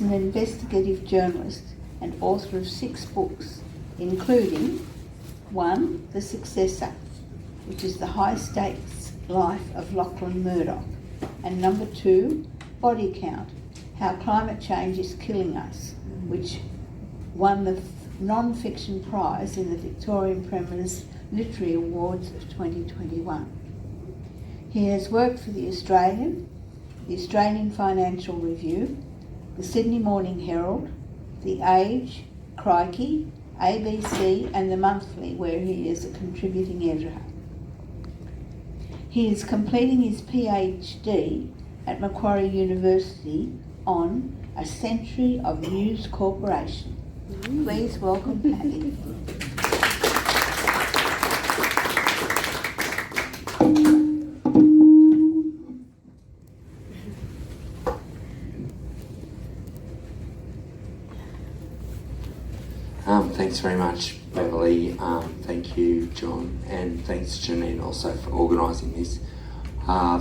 an investigative journalist and author of 6 books, including 1, The Successor, which is the high-stakes life of Lachlan Murdoch, and number 2, Body Count, How Climate Change is Killing Us, which won the non-fiction prize in the Victorian Premier's Literary Awards of 2021. He has worked for The Australian Financial Review, the Sydney Morning Herald, The Age, Crikey, ABC and The Monthly, where he is a contributing editor. He is completing his PhD at Macquarie University on A Century of News Corporation. Please welcome Paddy. Thanks very much, Beverly. Thank you, John, and thanks, Janine, also for organising this.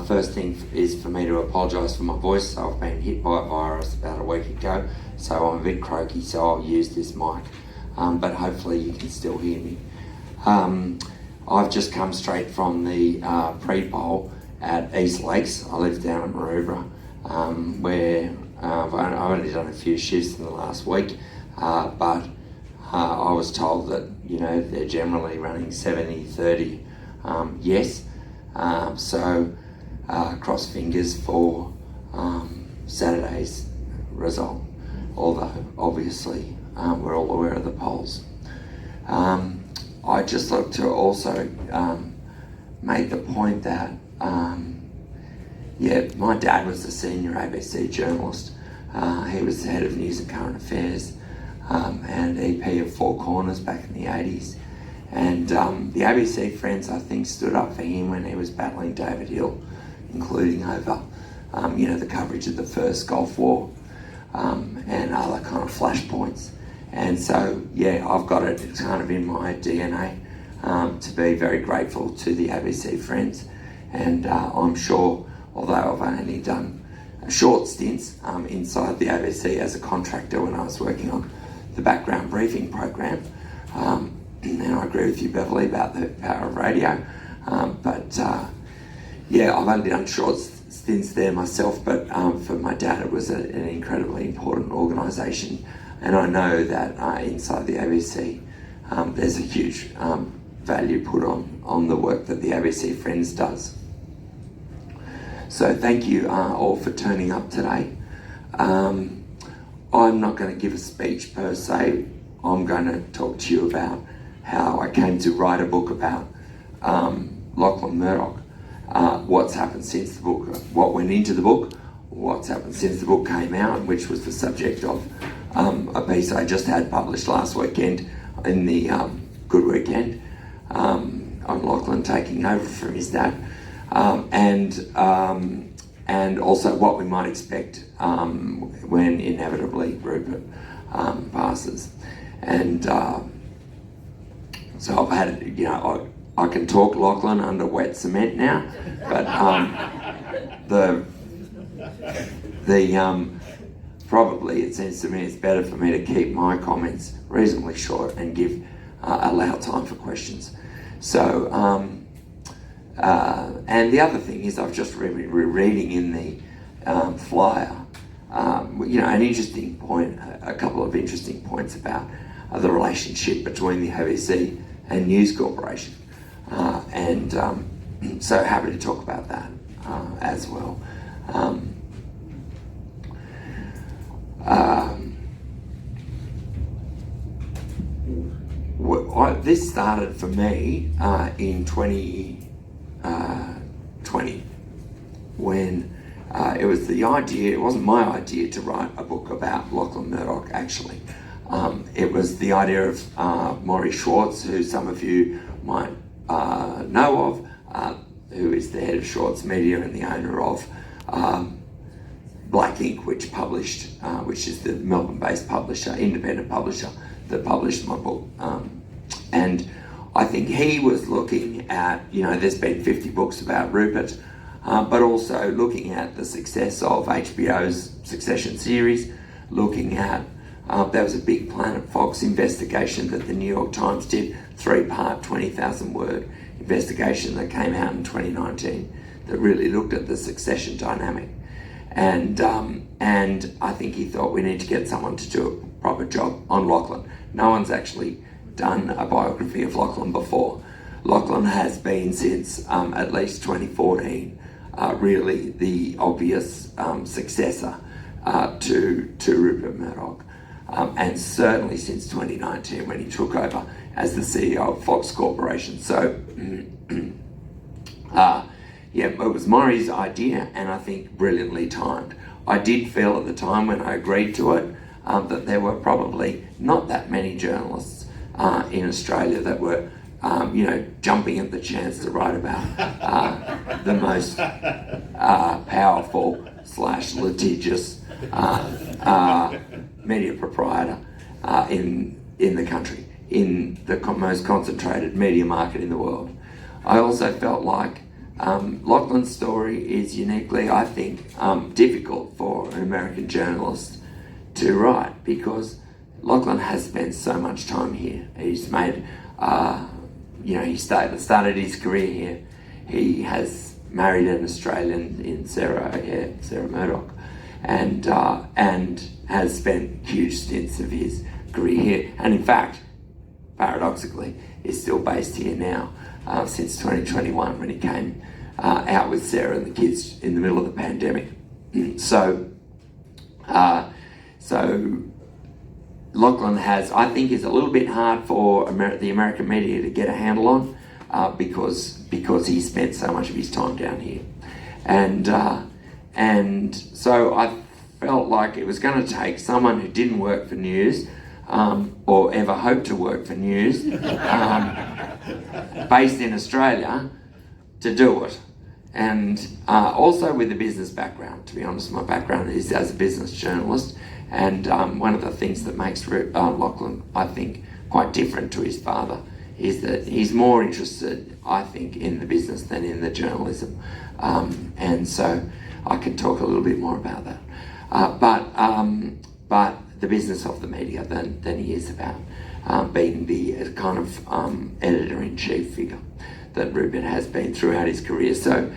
First thing is for me to apologise for my voice. I've been hit by a virus about a week ago, so I'm a bit croaky, so I'll use this mic, but hopefully you can still hear me. I've just come straight from the pre-poll at East Lakes. I live down at Maroubra, where I've only done a few shifts in the last week, but I was told that, you know, they're generally running 70-30 yes. So cross fingers for Saturday's result, although obviously we're all aware of the polls. I just look to also make the point that, my dad was a senior ABC journalist. He was the head of News and Current Affairs and EP of Four Corners back in the 80s. And the ABC Friends, I think, stood up for him when he was battling David Hill, including over, the coverage of the first Gulf War and other kind of flashpoints. And so, I've got it kind of in my DNA to be very grateful to the ABC Friends. And I'm sure, although I've only done short stints inside the ABC as a contractor when I was working on the background briefing program, and I agree with you, Beverly, about the power of radio. I've only done short stints there myself, but for my dad it was an incredibly important organisation. And I know that inside the ABC there's a huge value put on the work that the ABC Friends does. So thank you all for turning up today. I'm not going to give a speech per se. I'm going to talk to you about how I came to write a book about Lachlan Murdoch, what's happened since the book, what went into the book, what's happened since the book came out, which was the subject of a piece I just had published last weekend in the Good Weekend on Lachlan taking over from his dad, and also what we might expect when inevitably Rupert passes. And so I've had, I can talk Lachlan under wet cement now, but probably it seems to me it's better for me to keep my comments reasonably short and allow time for questions. So, and the other thing is I've just reading in the flyer, an interesting point, a couple of interesting points about the relationship between the ABC and News Corporation. So happy to talk about that as well. This started for me in 2020 when it was the idea, it wasn't my idea to write a book about Lachlan Murdoch actually. It was the idea of Maury Schwartz, who some of you might know of, who is the head of Schwartz Media and the owner of Black Ink, which is the Melbourne-based publisher, independent publisher that published my book. And I think he was looking at, there's been 50 books about Rupert, but also looking at the success of HBO's Succession series, looking at, there was a big Planet Fox investigation that the New York Times did, 3-part, 20,000 word investigation that came out in 2019 that really looked at the succession dynamic. And I think he thought we need to get someone to do a proper job on Lachlan. No one's actually done a biography of Lachlan before. Lachlan has been since at least 2014 really the obvious successor to Rupert Murdoch, and certainly since 2019 when he took over as the CEO of Fox Corporation. So yeah, it was Murray's idea, and I think brilliantly timed. I did feel at the time when I agreed to it that there were probably not that many journalists in Australia that were jumping at the chance to write about the most powerful / litigious media proprietor in the country, in the most concentrated media market in the world. I also felt like Lachlan's story is uniquely, I think, difficult for an American journalist to write, because Lachlan has spent so much time here. He's made, he started his career here. He has married an Australian in Sarah Murdoch, and has spent huge stints of his career here. And in fact, paradoxically, is still based here now since 2021, when he came out with Sarah and the kids in the middle of the pandemic. So Lachlan I think is a little bit hard for the American media to get a handle on, because he spent so much of his time down here, and so I felt like it was going to take someone who didn't work for news, or ever hoped to work for news, based in Australia, to do it. And also with a business background. To be honest, my background is as a business journalist, and one of the things that makes Lachlan, I think, quite different to his father is that he's more interested, I think, in the business than in the journalism. And so I can talk a little bit more about that. But the business of the media than he is about being the kind of editor-in-chief figure that Rupert has been throughout his career. So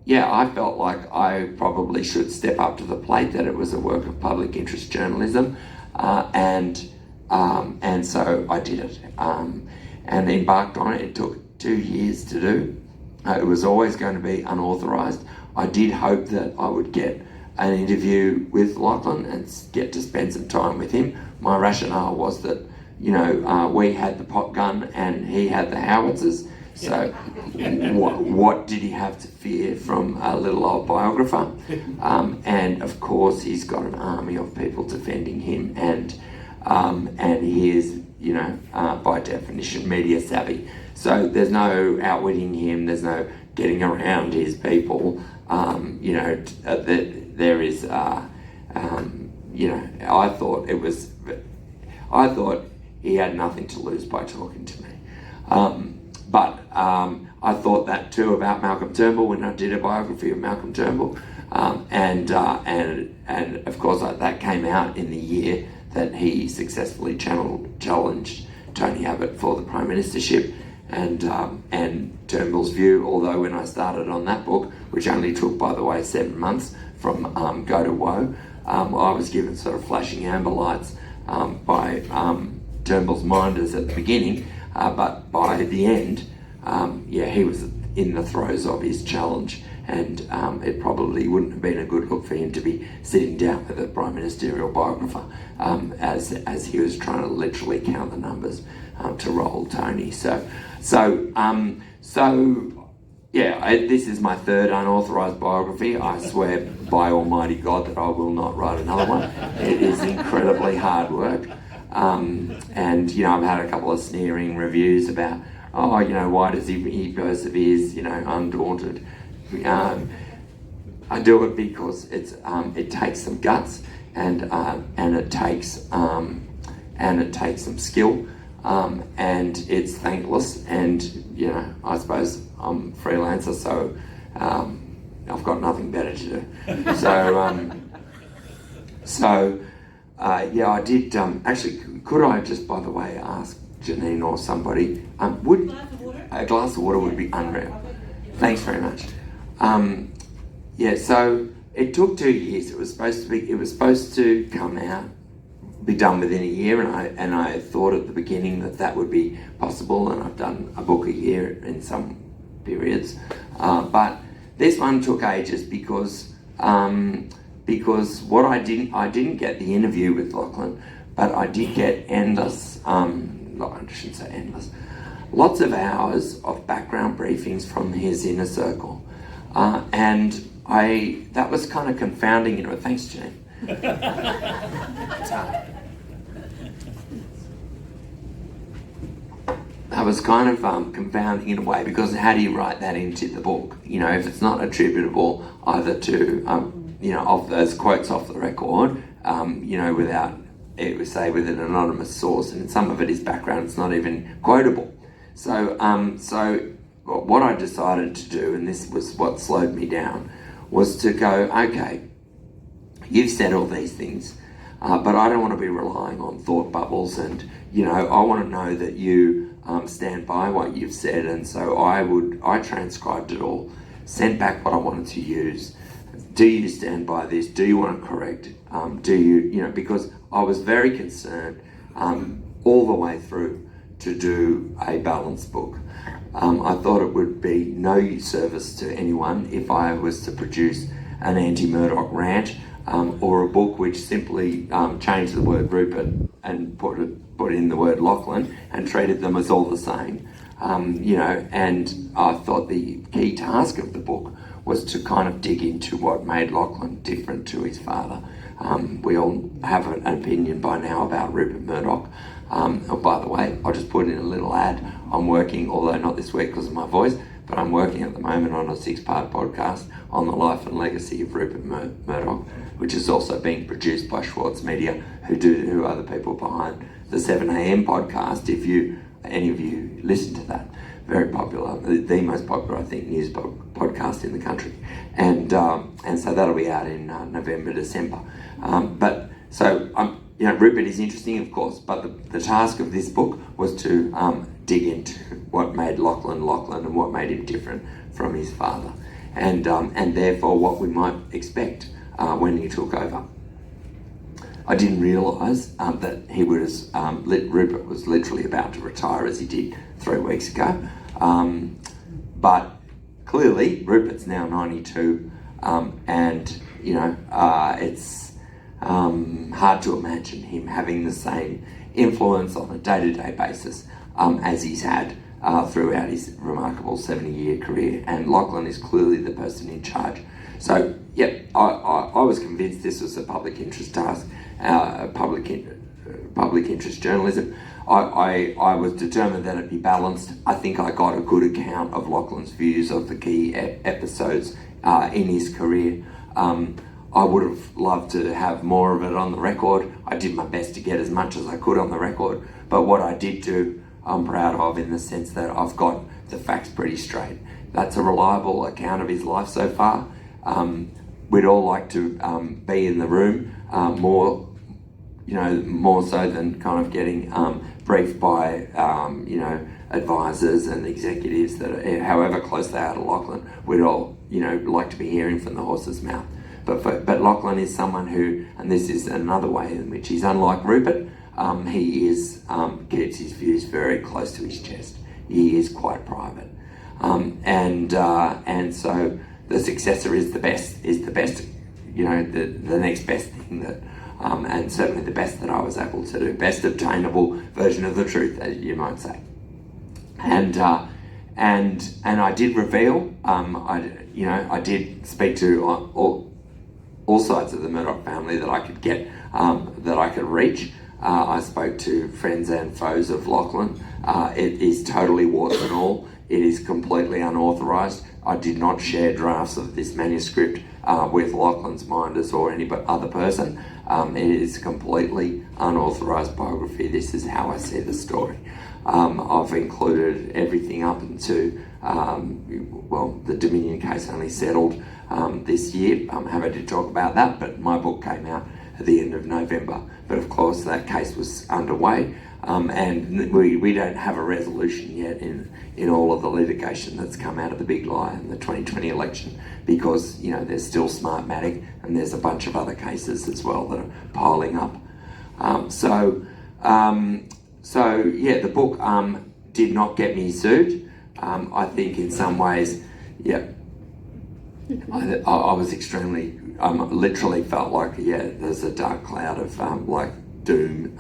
yeah, I felt like I probably should step up to the plate, that it was a work of public interest journalism, and so I did it, and embarked on it. It took 2 years to do. It was always going to be unauthorised. I did hope that I would get an interview with Lachlan and get to spend some time with him. My rationale was that, we had the pop gun and he had the howitzers. So what did he have to fear from a little old biographer? And of course, he's got an army of people defending him, and he is, by definition, media savvy. So there's no outwitting him. There's no getting around his people. There is, I thought he had nothing to lose by talking to me. But I thought that too about Malcolm Turnbull when I did a biography of Malcolm Turnbull. And of course that came out in the year that he successfully challenged Tony Abbott for the Prime Ministership. And Turnbull's view, although when I started on that book, which only took, by the way, 7 months from go to woe, I was given sort of flashing amber lights by Turnbull's minders at the beginning, but by the end, he was in the throes of his challenge, and it probably wouldn't have been a good look for him to be sitting down with a prime ministerial biographer as he was trying to literally count the numbers to roll Tony. So this is my third unauthorised biography. I swear by Almighty God that I will not write another one. It is incredibly hard work. And I've had a couple of sneering reviews about, why does he perseveres, undaunted. I do it because it takes some guts and it takes some skill, and it's thankless. And I suppose I'm a freelancer, so I've got nothing better to do. So, yeah, I did. Actually, could I just, by the way, ask Janine or somebody, would a glass of water would be unreal. Thanks very much. Yeah, so it took 2 years. It was supposed to come out, be done within a year, and I thought at the beginning that would be possible, and I've done a book a year in some periods, but this one took ages because what I didn't get the interview with Lachlan, but I did get endless, I shouldn't say endless, lots of hours of background briefings from his inner circle, and that was kind of confounding, thanks, Jane. That was kind of confounding in a way, because how do you write that into the book? If it's not attributable either to, of those quotes off the record, without, it would say with an anonymous source, and some of it is background, it's not even quotable. So what I decided to do, and this was what slowed me down, was to go, okay, you've said all these things, but I don't want to be relying on thought bubbles, and I want to know that you stand by what you've said. And so I transcribed it all, sent back what I wanted to use. Do you stand by this? Do you want to correct it? Do you, because I was very concerned all the way through to do a balanced book. I thought it would be no service to anyone if I was to produce an anti-Murdoch rant, or a book which simply changed the word Rupert and put in the word Lachlan and treated them as all the same. And I thought the key task of the book was to kind of dig into what made Lachlan different to his father. We all have an opinion by now about Rupert Murdoch. Oh, by the way, I'll just put in a little ad. I'm working, although not this week because of my voice, but I'm working at the moment on a 6-part podcast on the life and legacy of Rupert Murdoch, which is also being produced by Schwartz Media, who are the people behind the 7am podcast. If any of you listen to that, very popular, the most popular, I think, news podcast in the country, and so that'll be out in November, December. Rupert is interesting, of course, but the task of this book was to dig into what made Lachlan and what made him different from his father, and therefore what we might expect when he took over. I didn't realise that Rupert was literally about to retire, as he did 3 weeks ago, but clearly Rupert's now 92, and it's hard to imagine him having the same influence on a day-to-day basis as he's had throughout his remarkable 70-year career, and Lachlan is clearly the person in charge. So, I was convinced this was a public interest task, public interest journalism. I was determined that it be balanced. I think I got a good account of Lachlan's views of the key episodes in his career. I would have loved to have more of it on the record. I did my best to get as much as I could on the record, but what I did do, I'm proud of, in the sense that I've got the facts pretty straight. That's a reliable account of his life so far. We'd all like to be in the room more so than kind of getting briefed by advisors and executives that are, however close they are to Lachlan. We'd all like to be hearing from the horse's mouth. But Lachlan is someone who, and this is another way in which he's unlike Rupert, he keeps his views very close to his chest. He is quite private, and so the Successor is the best, the next best thing that, and certainly the best that I was able to do, best obtainable version of the truth, as you might say, and I did reveal, I did speak to all sides of the Murdoch family that I could get, that I could reach. I spoke to friends and foes of Lachlan. It is totally warts and all. It is completely unauthorised. I did not share drafts of this manuscript with Lachlan's minders or any other person. It is completely unauthorised biography. This is how I see the story. I've included everything up into, the Dominion case only settled this year. I'm happy to talk about that, but my book came out at the end of November. But of course, that case was underway, and we don't have a resolution yet in all of the litigation that's come out of the big lie in the 2020 election, because there's still Smartmatic and there's a bunch of other cases as well that are piling up. So yeah, the book did not get me sued. I think in some ways, yeah, I was extremely, literally felt like, there's a dark cloud of like doom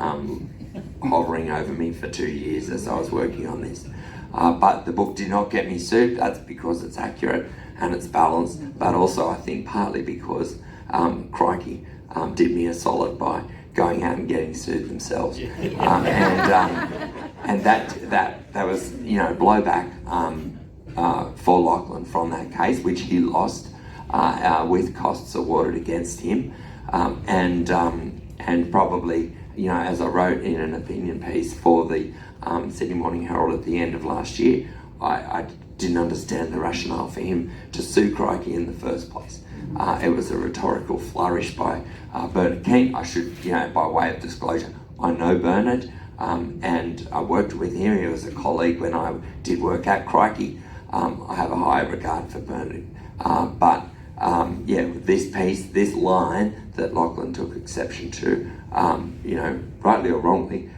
hovering over me for 2 years as I was working on this. But the book did not get me sued. That's because it's accurate and it's balanced, but also I think partly because Crikey did me a solid by going out and getting sued themselves. And that was, blowback for Lachlan from that case, which he lost with costs awarded against him. And probably, as I wrote in an opinion piece for the Sydney Morning Herald at the end of last year, I didn't understand the rationale for him to sue Crikey in the first place. It was a rhetorical flourish by Bernard Keane. I should, by way of disclosure, I know Bernard, and I worked with him. He was a colleague when I did work at Crikey. I have a high regard for Bernard. But this piece, this line that Lachlan took exception to, rightly or wrongly,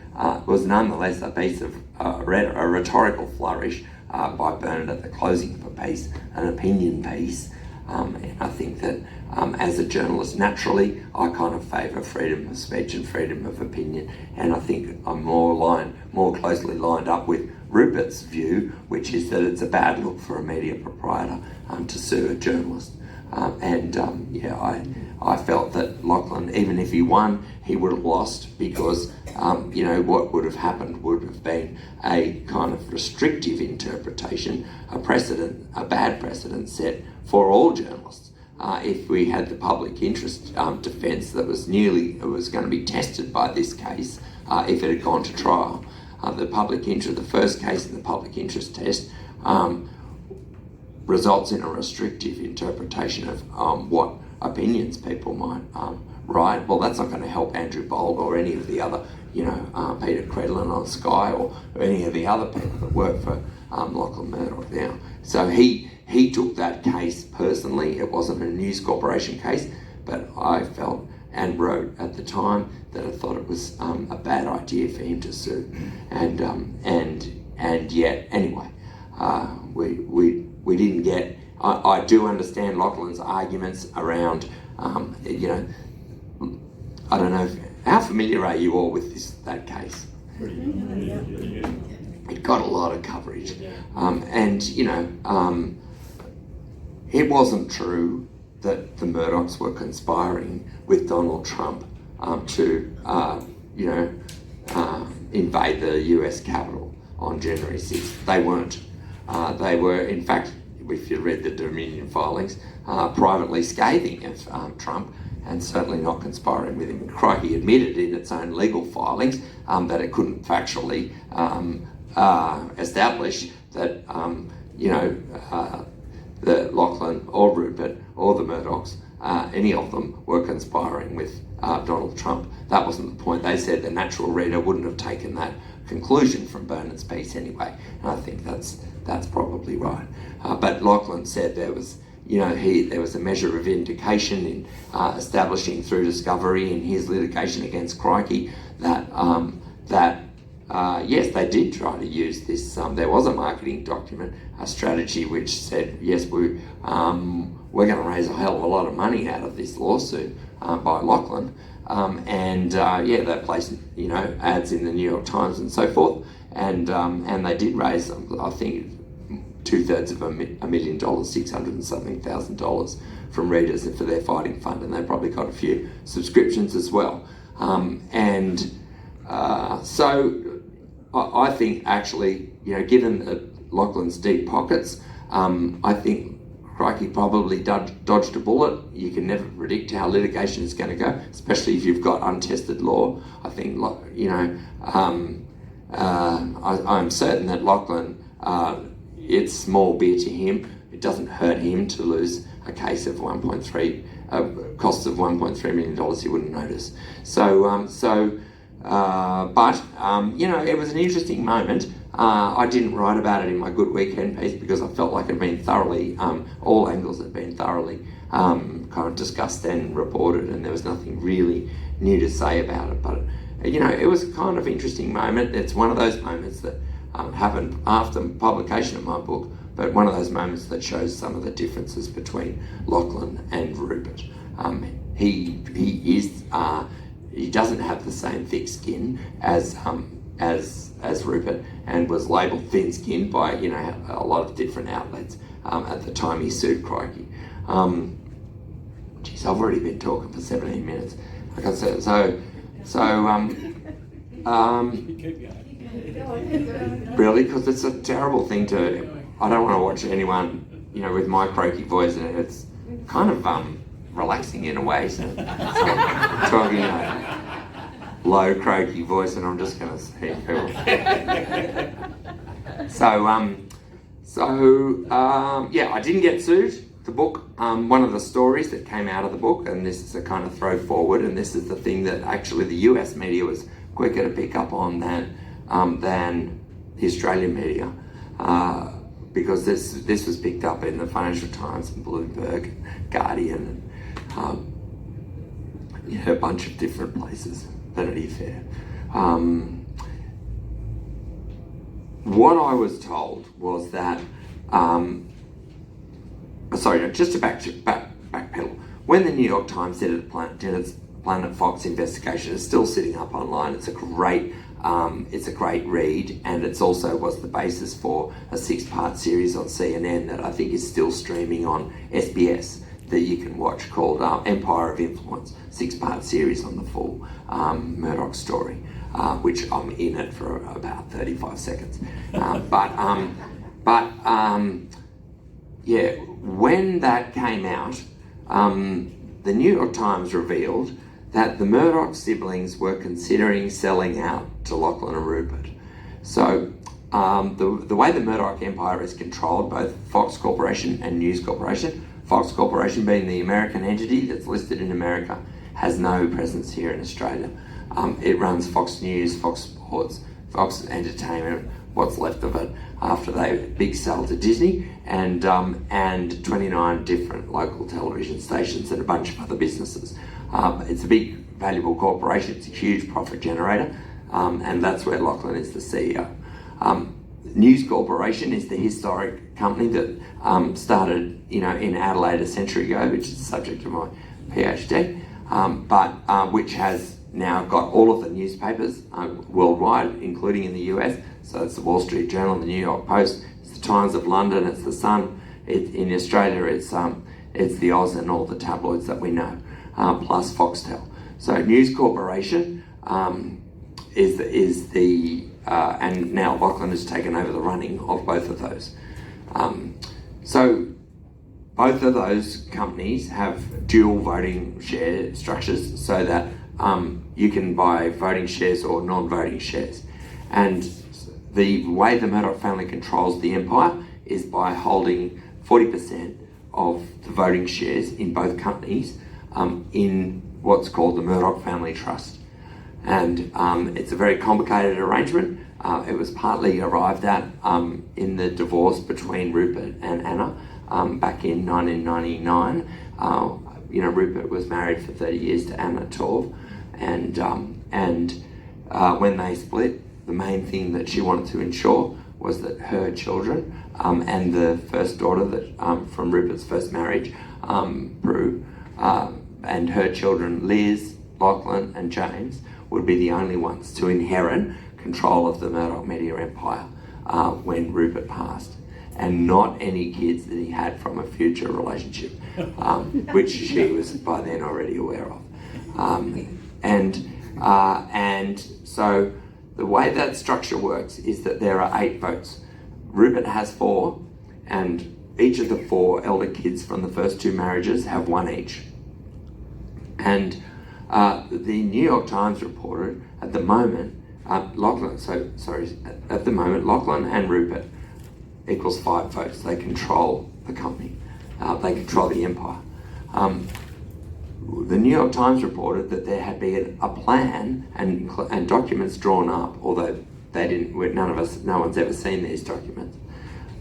was nonetheless a piece of a rhetorical flourish by Bernard at the closing of a piece, an opinion piece. And I think that as a journalist, naturally, I kind of favour freedom of speech and freedom of opinion. And I think I'm more closely lined up with Rupert's view, which is that it's a bad look for a media proprietor to sue a journalist. I felt that Lachlan, even if he won, he would have lost because, what would have happened would have been a kind of restrictive interpretation, a bad precedent set for all journalists. If we had the public interest defence that was going to be tested by this case, if it had gone to trial, the first case in the public interest test results in a restrictive interpretation of what opinions people might write. Well, that's not going to help Andrew Bold or any of the other, Peter Credlin on Sky or any of the other people that work for Lachlan Murdoch now. So he took that case personally. It wasn't a News Corporation case, but I felt and wrote at the time that I thought it was a bad idea for him to sue. And yet, anyway, we didn't get. I do understand Lachlan's arguments around, I don't know, how familiar are you all with that case? It got a lot of coverage. It wasn't true that the Murdochs were conspiring with Donald Trump to invade the US Capitol on January 6th. They weren't. They were, in fact, if you read the Dominion filings, privately scathing of Trump and certainly not conspiring with him. Crikey admitted in its own legal filings that it couldn't factually establish that, the Lachlan or Rupert or the Murdochs, any of them were conspiring with Donald Trump. That wasn't the point. They said the natural reader wouldn't have taken that conclusion from Bernard's piece anyway, and I think that's probably right. But Lachlan said there was, there was a measure of vindication in establishing through discovery in his litigation against Crikey that yes, they did try to use this. There was a marketing document, a strategy which said, yes, we're going to raise a hell of a lot of money out of this lawsuit by Lachlan. They placed, ads in the New York Times and so forth. And they did raise, I think, 2/3 of $1 million, $600 and something thousand from readers for their fighting fund. And they probably got a few subscriptions as well. So I think actually, given Lachlan's deep pockets, I think Crikey probably dodged a bullet. You can never predict how litigation is going to go, especially if you've got untested law. I think, I'm certain that Lachlan, it's small beer to him. It doesn't hurt him to lose a case of costs of $1.3 million, you wouldn't notice. But it was an interesting moment. I didn't write about it in my Good Weekend piece because I felt like it had been thoroughly, all angles had been thoroughly kind of discussed and reported, and there was nothing really new to say about it. But it was a kind of interesting moment. It's one of those moments that happened after publication of my book, but one of those moments that shows some of the differences between Lachlan and Rupert. He doesn't have the same thick skin as Rupert, and was labelled thin-skinned by a lot of different outlets at the time he sued. Crikey. Geez, I've already been talking for 17 minutes. Like I said, really, because it's a terrible thing to. I don't want to watch anyone, with my croaky voice, and it's kind of relaxing in a way. So talking low croaky voice, and I'm just going to say people. I didn't get sued. The book, one of the stories that came out of the book, and this is a kind of throw forward, and this is the thing that actually the US media was quicker to pick up on than the Australian media, because this was picked up in the Financial Times and Bloomberg, and Guardian, and a bunch of different places. Vanity Fair. What I was told was that, just to backpedal, when the New York Times did its Planet Fox investigation, it's still sitting up online. It's a great read, and it's also was the basis for a 6-part series on CNN that I think is still streaming on SBS that you can watch, called Empire of Influence, 6-part series on the full Murdoch story, which I'm in it for about 35 seconds. When that came out, the New York Times revealed that the Murdoch siblings were considering selling out to Lachlan and Rupert. So the way the Murdoch empire is controlled, both Fox Corporation and News Corporation, Fox Corporation being the American entity that's listed in America, has no presence here in Australia. It runs Fox News, Fox Sports, Fox Entertainment, what's left of it after they big sell to Disney, and 29 different local television stations and a bunch of other businesses. It's a big, valuable corporation. It's a huge profit generator, and that's where Lachlan is the CEO. News Corporation is the historic company that started, in Adelaide a century ago, which is the subject of my PhD, but which has now got all of the newspapers worldwide, including in the US. So it's the Wall Street Journal, the New York Post, it's the Times of London, it's the Sun. In Australia, it's the Oz and all the tabloids that we know, plus Foxtel. So News Corporation is the and now Lachlan has taken over the running of both of those. So both of those companies have dual voting share structures, so that you can buy voting shares or non-voting shares. And the way the Murdoch family controls the empire is by holding 40% of the voting shares in both companies in what's called the Murdoch Family Trust. And it's a very complicated arrangement. It was partly arrived at in the divorce between Rupert and Anna back in 1999. Rupert was married for 30 years to Anna Torv, and when they split, the main thing that she wanted to ensure was that her children and the first daughter that from Rupert's first marriage, Prue, and her children, Liz, Lachlan and James, would be the only ones to inherit control of the Murdoch media empire when Rupert passed, and not any kids that he had from a future relationship, which she was by then already aware of. And so the way that structure works is that there are 8 votes. Rupert has 4, and each of the 4 elder kids from the first 2 marriages have 1 each. And the New York Times reported at the moment, Lachlan and Rupert equals 5 votes. They control the company. They control the empire. The New York Times reported that there had been a plan and documents drawn up, although they didn't. No one's ever seen these documents.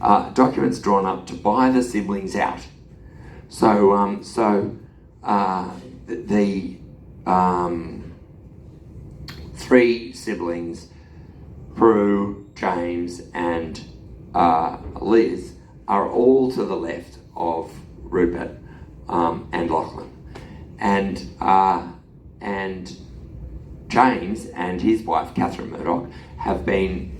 Documents drawn up to buy the siblings out. So the three siblings, Prue, James, and Liz, are all to the left of Rupert and Lachlan, and James and his wife Catherine Murdoch have been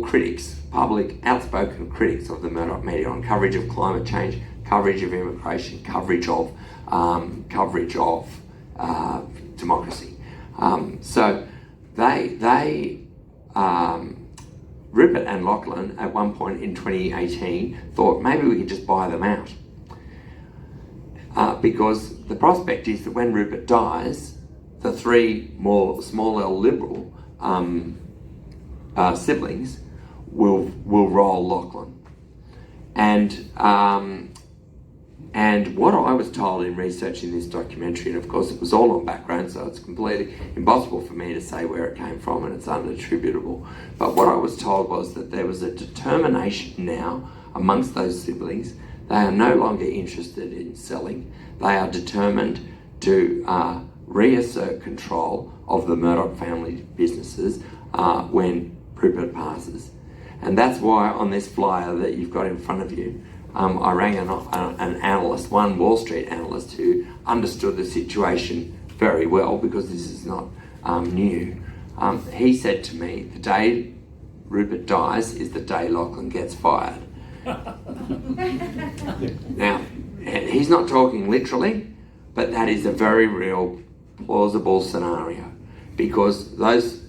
critics, public, outspoken critics of the Murdoch media on coverage of climate change, coverage of immigration, coverage of democracy. So Rupert and Lachlan at one point in 2018 thought maybe we could just buy them out. Because the prospect is that when Rupert dies, the three more small L liberal siblings will roll Lachlan. And what I was told in researching this documentary, and of course it was all on background, so it's completely impossible for me to say where it came from and it's unattributable, but what I was told was that there was a determination now amongst those siblings. They are no longer interested in selling. They are determined to reassert control of the Murdoch family businesses when Rupert passes. And that's why on this flyer that you've got in front of you, I rang an analyst, one Wall Street analyst, who understood the situation very well, because this is not new. He said to me, the day Rupert dies is the day Lachlan gets fired. Now, he's not talking literally, but that is a very real, plausible scenario, because those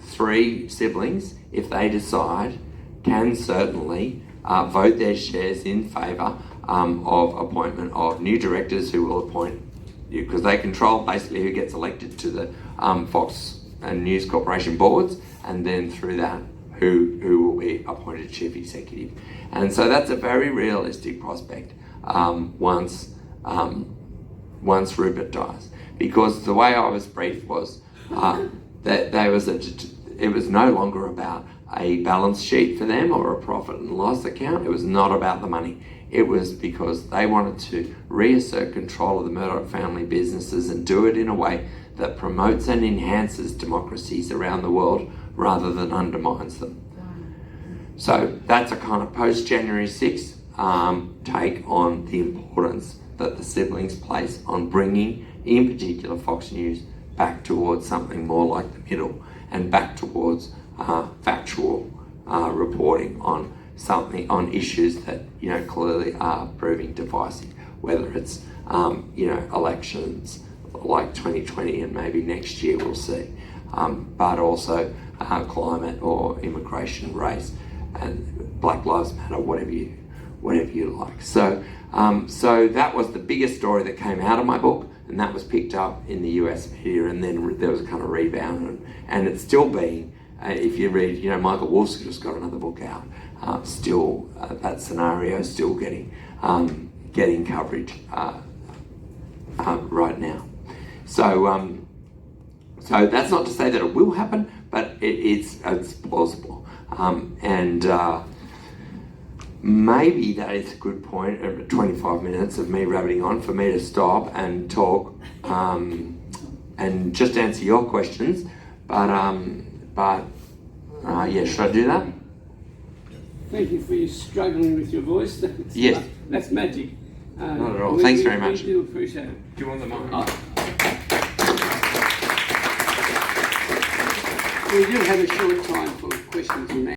three siblings, if they decide, can certainly vote their shares in favour of appointment of new directors who will appoint you, because they control basically who gets elected to the Fox and News Corporation boards, and then through that who will be appointed chief executive. And so that's a very realistic prospect once Rupert dies, because the way I was briefed was that it was no longer about a balance sheet for them or a profit and loss account. It was not about the money. It was because they wanted to reassert control of the Murdoch family businesses and do it in a way that promotes and enhances democracies around the world rather than undermines them. So that's a kind of post-January 6th take on the importance that the siblings place on bringing, in particular, Fox News back towards something more like the middle, and back towards factual reporting on issues that clearly are proving divisive, whether it's elections like 2020 and maybe next year we'll see, but also climate or immigration, race, and Black Lives Matter, whatever you like. So that was the biggest story that came out of my book, and that was picked up in the US media, and then there was a kind of rebound, and it's still being. If you read, Michael Wolff's just got another book out. Still, that scenario is still getting coverage right now. So that's not to say that it will happen, but it's plausible. Maybe that is a good point at 25 minutes of me rabbiting on for me to stop and talk and just answer your questions. But should I do that? Thank you for your struggling with your voice. Yes. That's magic. Not at all. Thanks very much. We do appreciate it. Do you want the mic? We do have a short time for questions and answers.